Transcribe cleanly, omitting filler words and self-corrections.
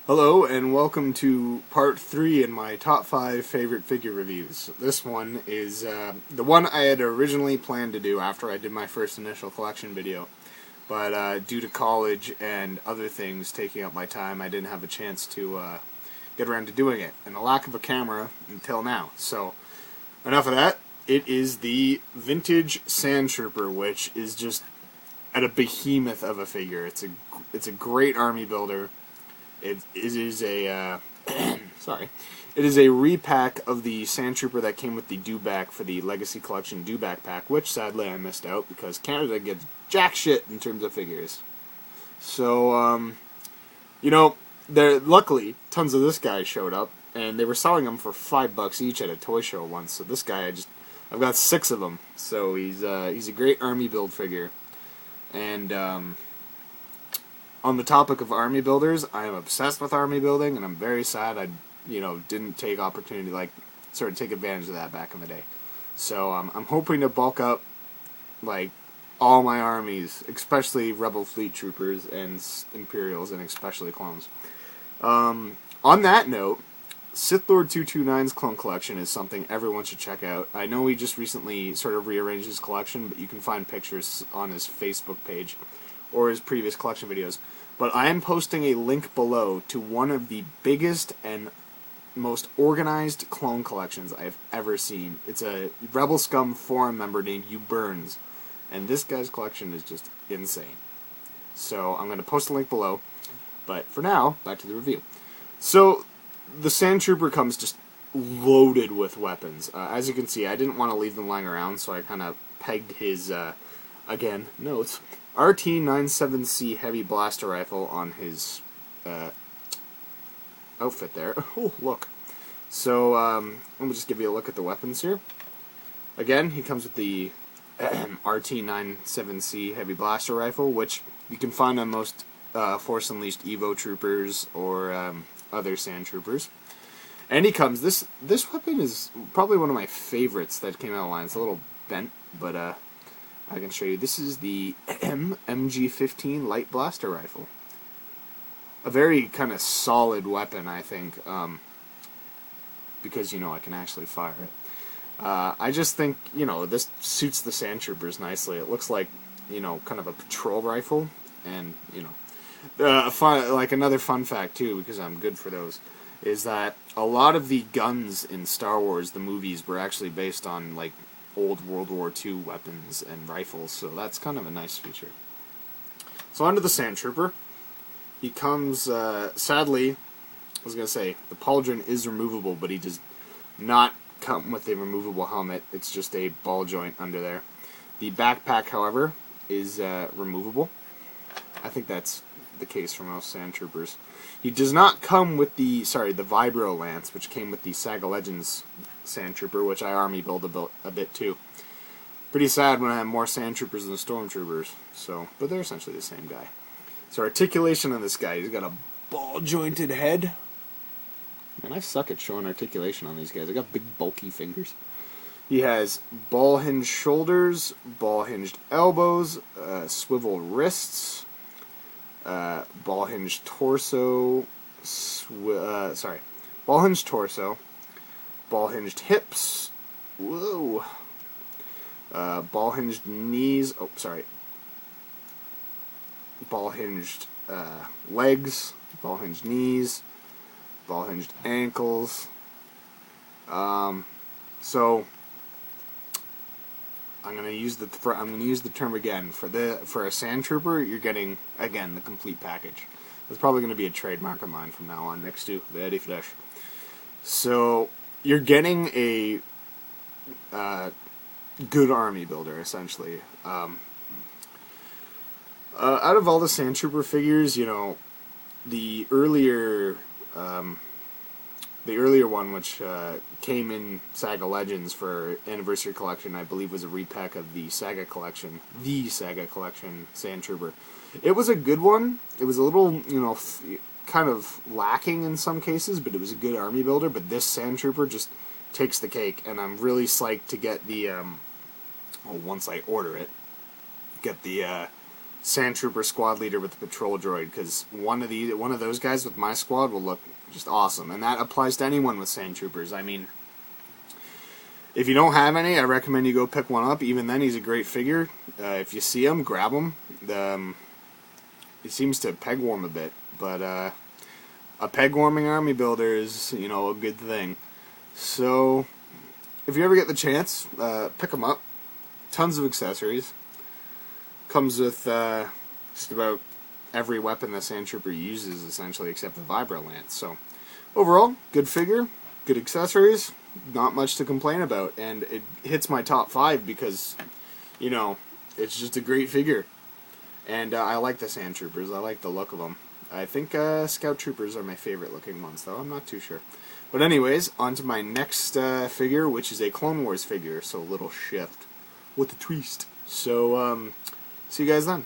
Hello and welcome to part 3 in my top 5 favorite figure reviews. This one is the one I had originally planned to do after I did my first initial collection video. But due to college and other things taking up my time, I didn't have a chance to get around to doing it. And a lack of a camera until now. So, enough of that. It is the vintage Sand Trooper, which is just at a behemoth of a figure. It's a great army builder. It is a It is a repack of the Sand Trooper that came with the dewback for the Legacy Collection dewback pack, which sadly I missed out because Canada gets jack shit in terms of figures. So, luckily tons of this guy showed up, and they were selling them for $5 each at a toy show once. So this guy, I've got 6 of them. So he's a great army build figure, and on the topic of army builders, I am obsessed with army building, and I'm very sad I, didn't take opportunity, take advantage of that back in the day. So I'm hoping to bulk up, all my armies, especially Rebel Fleet Troopers and Imperials, and especially clones. On that note, Sith Lord 229's clone collection is something everyone should check out. I know he just recently sort of rearranged his collection, but you can find pictures on his Facebook page or his previous collection videos. But I am posting a link below to one of the biggest and most organized clone collections I've ever seen. It's a Rebel Scum forum member named Hugh Burns, and this guy's collection is just insane. So I'm going to post a link below, but for now, back to the review. So the Sand Trooper comes just loaded with weapons. As you can see, I didn't want to leave them lying around, so I kind of pegged his, again, notes, RT-97C heavy blaster rifle on his outfit there. Oh, look. So, let me just give you a look at the weapons here. Again, he comes with the RT-97C heavy blaster rifle, which you can find on most Force Unleashed Evo troopers or other Sand Troopers. And he comes, this weapon is probably one of my favorites that came out of the line. It's a little bent, but I can show you. This is the MG15 light blaster rifle. A very kind of solid weapon, I think, because, I can actually fire it. I just think, this suits the Sand Troopers nicely. It looks like, kind of a patrol rifle, and, another fun fact, too, because I'm good for those, is that a lot of the guns in Star Wars, the movies, were actually based on, old World War II weapons and rifles, so that's kind of a nice feature. So on to the Sand Trooper. He comes, sadly, I was going to say, the pauldron is removable, but he does not come with a removable helmet. It's just a ball joint under there. The backpack, however, is removable. I think that's the case for most Sand Troopers. He does not come with the Vibro Lance, which came with the Saga Legends Sand Trooper, which I army build a bit too. Pretty sad when I have more Sand Troopers than Stormtroopers, but they're essentially the same guy. So articulation on this guy, he's got a ball-jointed head. Man, I suck at showing articulation on these guys. I got big, bulky fingers. He has ball-hinged shoulders, ball-hinged elbows, swivel wrists, ball-hinged torso, ball-hinged torso, ball-hinged hips, whoa, ball-hinged knees, ball-hinged legs, ball-hinged knees, ball-hinged ankles. So I'm gonna use the term again for a Sand Trooper. You're getting again the complete package. That's probably gonna be a trademark of mine from now on, next to the Eddie Flash. So you're getting a good army builder essentially. Out of all the Sand Trooper figures, the earlier one, which came in Saga Legends for Anniversary Collection, I believe was a repack of the Saga Collection Sand Trooper. It was a good one. It was a little, kind of lacking in some cases, but it was a good army builder. But this Sand Trooper just takes the cake, and I'm really psyched to get the, once I order it, get the Sand Trooper squad leader with the patrol droid, because one of those guys with my squad will look just awesome, and that applies to anyone with Sand Troopers. I mean, if you don't have any, I recommend you go pick one up. Even then, he's a great figure. If you see him, grab him. He seems to peg warm a bit, but a peg warming army builder is, you know, a good thing. So if you ever get the chance, pick them up. Tons of accessories. Comes with just about every weapon the Sand Trooper uses, essentially, except the Vibro Lance. So overall, good figure, good accessories, not much to complain about, and it hits my top 5 because, you know, it's just a great figure. And I like the Sand Troopers. I like the look of them. I think Scout Troopers are my favorite looking ones, though. I'm not too sure. But anyways, on to my next figure, which is a Clone Wars figure, so a little shift with a twist. So, see you guys then.